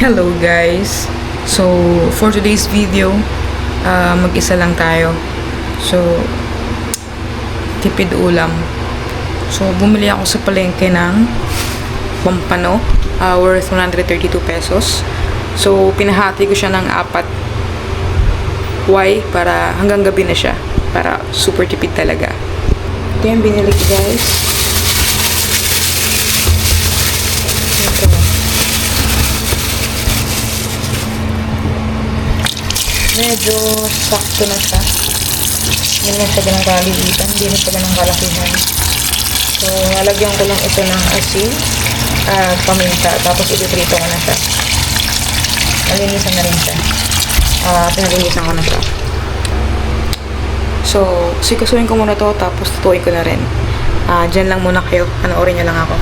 Hello guys! So, for today's video, mag-isa lang tayo. So, tipid ulam. So, bumili ako sa palengke ng pampano, worth 132 pesos. So, pinahati ko siya ng 4. Why? Para hanggang gabi na siya. Para super tipid talaga. Ito yung binili ko guys. Ito. Medyo sakto na siya. Hindi na siya ganang kalilitan. Hindi na siya ganang kalakihan. So, nalagyan ko lang ito ng asin at paminta. Tapos ititrito ko na siya. Malinisan na rin siya. Pinalinisan ko na siya. So, sikasuhin ko muna to tapos tutuin ko na rin. Dyan lang muna kayo. Panoorin nyo lang ako.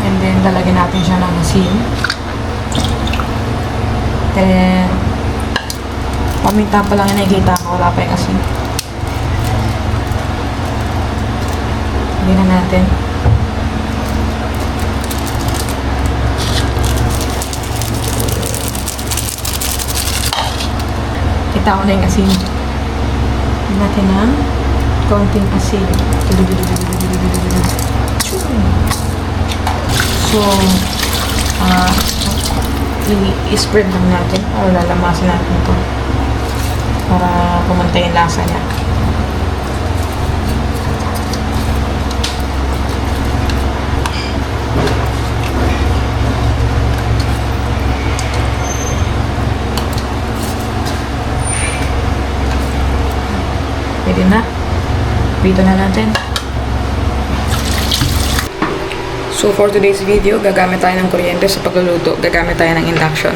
And then, lalagyan natin siya ng asin. Then, paminta pa lang yung nakikita ko. Wala pa yung asin. Lagyan na natin. Kita ko na yung asin. Lagyan natin ng konting asin. So, i-spread lang natin o lalamasin natin ito para pumantay yung lasa niya. Pwede na. Prito na natin. So, for today's video, gagamit tayo ng kuryente sa pagluluto. Gagamit tayo ng induction.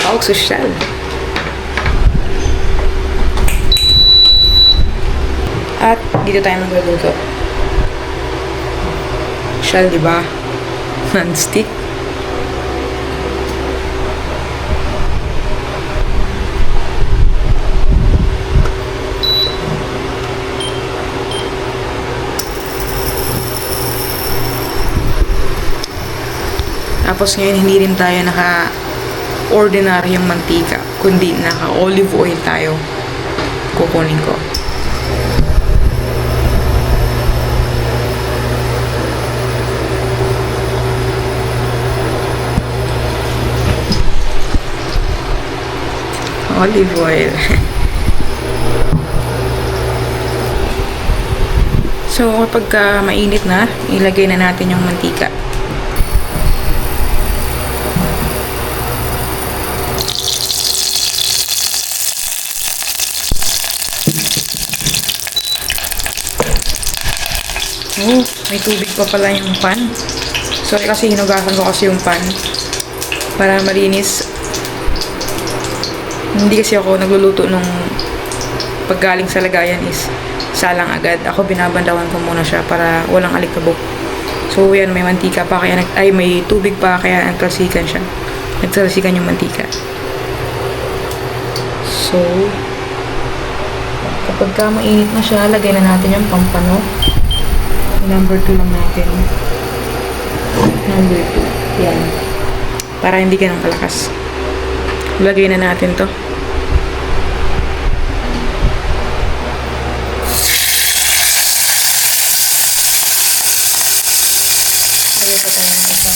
Wow, social. At dito tayo magluluto. Shell, di ba? Non-stick. Tapos ngayon, hindi rin tayo naka-ordinaryong mantika, kundi naka-olive oil tayo. Kukunin ko. Olive oil. So, kapag mainit na, ilagay na natin yung mantika. Oh, may tubig pa pala yung pan. Sorry kasi hinugasan ko kasi yung pan para malinis. Hindi kasi ako nagluluto nung paggaling sa lagayan is salang agad. Ako binabandawan ko muna siya para walang alikabok. So yan, may mantika pa kaya may tubig pa kaya nagtalsikan siya. Nagtalsikan yung mantika. So kapag mainit na siya, lagay na natin yung pampano. Number 2 lang natin. Number 2. Yan. Para hindi ganun kalakas. Lagay na natin to. Lagay pa tayo ng isa.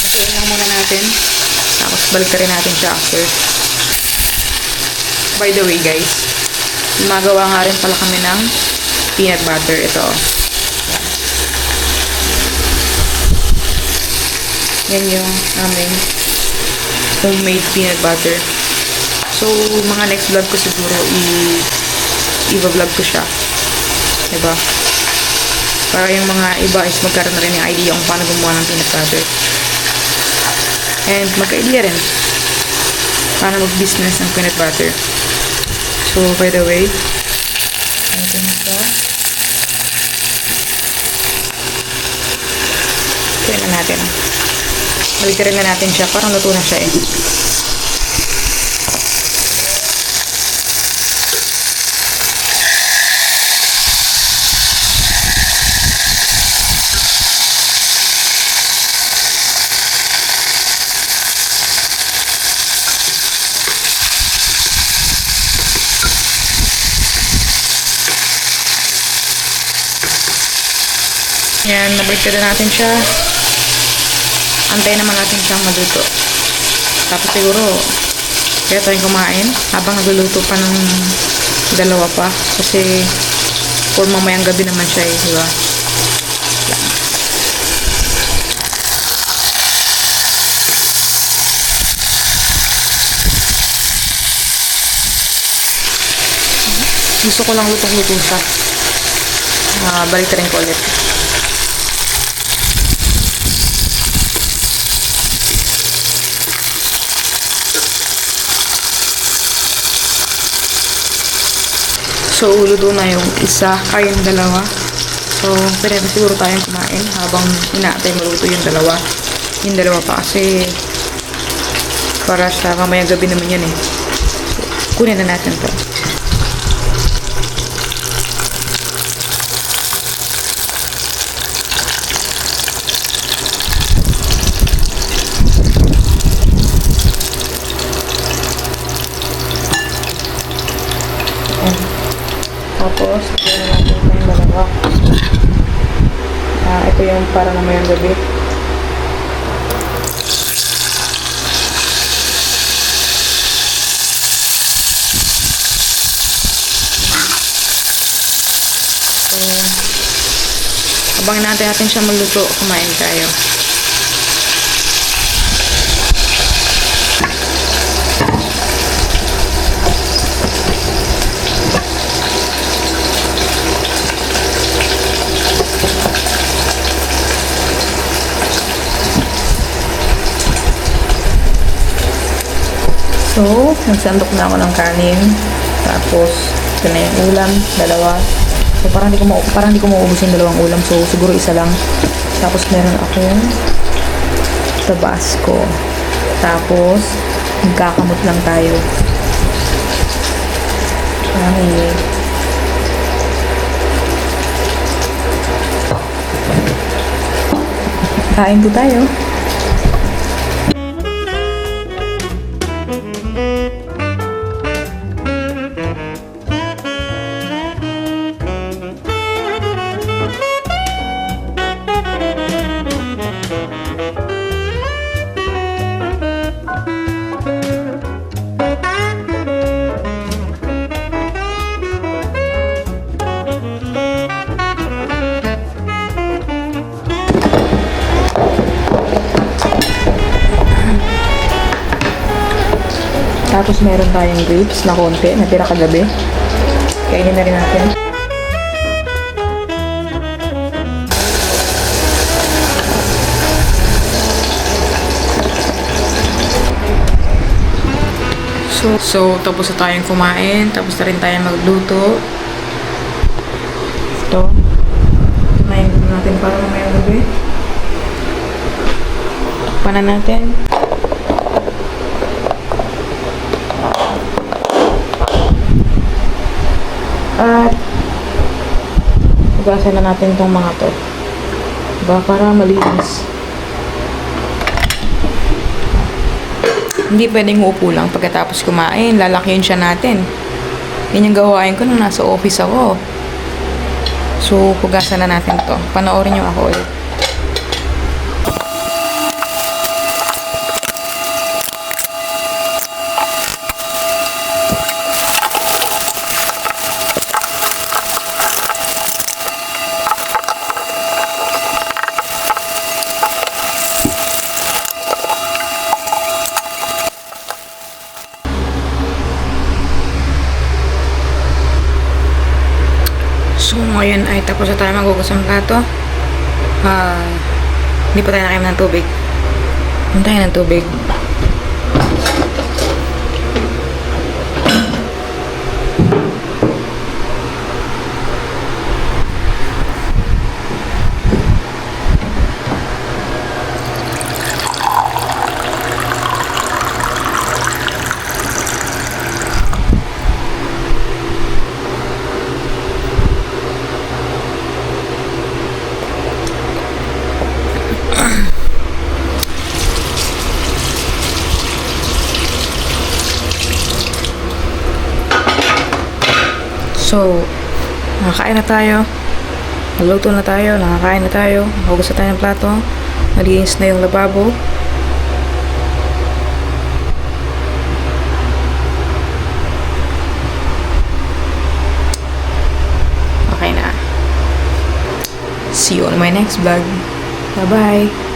Lutuin lang muna natin. Tapos balik rin natin siya after. By the way guys, gumagawa nga rin pala kami ng peanut butter. Ito. Yan yung aming homemade peanut butter. So, mga next vlog ko siguro i-vlog ko siya. Diba? Para yung mga iba is magkaroon na rin yung idea kung paano gumawa ng peanut butter. And magka-idea rin paano mag-business ng peanut butter. So, by the way, ito na siya. Kaya na natin. Balikirin na natin siya. Parang luto na siya eh. Yan, nabaliktad na natin siya. Antayin naman natin siyang maluto. Tapos siguro, kaya tayong kumain habang nagluluto pa ng dalawa pa. Kasi, for mamayang gabi naman siya eh, diba? Gusto ko lang lutong-luto siya. Baliktarin ko ulit. So, luto na yung isa, ay yung dalawa. So, pwede na siguro tayong kumain habang inaatay maluto yung dalawa. Yung dalawa pa kasi para sa mamayang gabi naman yan eh. So, kunin na natin to. Tapos, ito natin yung dalawa. Ito yung para mamayang gabi. So, habang natin siya maluto, kumain tayo. So, nagsandok na ako ng kanin. Tapos, ito na yung ulam, dalawa. So, parang hindi ko maubos yung dalawang ulam. So, siguro isa lang. Tapos, meron akong tabasco. Tapos, magkakamot lang tayo. Okay. Kain po tayo. Tapos meron tayong grapes na konti, natira kagabi. Kainin na rin natin. So tapos na tayong kumain, tapos na rin tayong magluto. Ito. Kumain natin para mamayang gabi. Takpan na natin. At hugasan na natin itong mga to. Diba? Para malinis. Hindi pwedeng uupo lang pagkatapos kumain. Lalakihin siya natin. Yan yung gawain ko nung nasa office ako. So, hugasan na natin to. Panoorin nyo ako ulit. So, ngayon ay tapos na tayo maghugas ng plato. Hindi pa tayo nakainom ng tubig. Inom tayo ng tubig. So, nakakain na tayo. Naluto na tayo, nakakain na tayo. Hugas na tayo ng plato. Nalinis na yung lababo. Okay na. See you on my next vlog. Bye-bye.